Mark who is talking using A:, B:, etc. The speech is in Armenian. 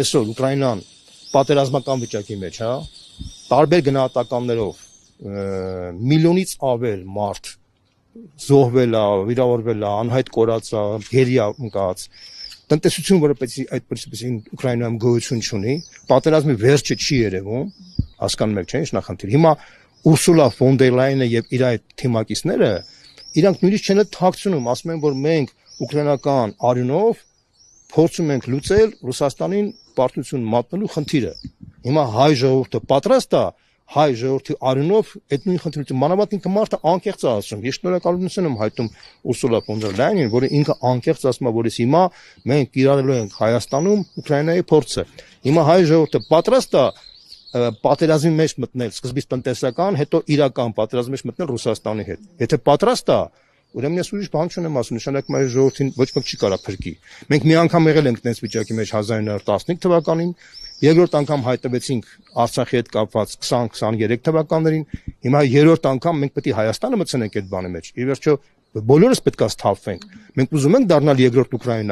A: այսօր Ուկրաինան պատերազմական վիճակի մեջ, հա, տարբեր գնահատականներով միլիոնից ավել մարդ զոհվել է, վիրավորվել է, անհայտ կորած է, գերի է ընկած, տնտեսություն, որը այդպես Ուկրաինայում գոյություն չունի, պատերազմի վերջը չի երևում, հասկանում եք, չէ՞, ինչ նախնդիր։ Հիմա Ուրսուլա ֆոն դեր Լայենը եւ իր այդ թիմակիցները իրանք նույնիսկ չեն թաքցնում, ասում են, որ մենք ուկրաինական արյունով փորձում ենք լուծել Ռուսաստանին պարտություն մատնելու խնդիրը։ Հիմա հայ ժողովուրդը պատրաստ է հայ ժողովրդի արյունով այդ նույն խնդիրը մանավանդ ինքը մարդը անկեղծ է ասում։ Ես շնորհակալություն եմ հայտնում Ուրսուլա ֆոն դեր Լայենին, որը ինքը անկեղծ ասում է, որ հիմա մենք կիրառելու ենք Հայաստանում Ուկրաինայի փորձը։ Հիմա հայ ժողովուրդը պատրաստ է պատերազմի մեջ մտնել, սկզբից տնտեսական, հետո իրական պատերազմի մեջ մտնել Ռուսաստանի հետ։ Եթե պատրաստ է, ուրեմն ես ուրիշ բան չունեմ ասում, նշանակում է ժողովրդին ոչ ոք չի կարող փրկի։ Մենք մի անգամ եղել ենք այդպես վիճակի մեջ 1915 թվականին, երկրորդ անգամ հայտնվեցինք Արցախի հետ կապված 20-23 թվականներին, հիմա երրորդ անգամ մենք պետք է Հայաստանը մտցնենք այդ բանի մեջ։ Ի վերջո բոլորս պետք է սթափվենք։ Մենք ուզում ենք դառնալ երկրորդ Ուկրաինա,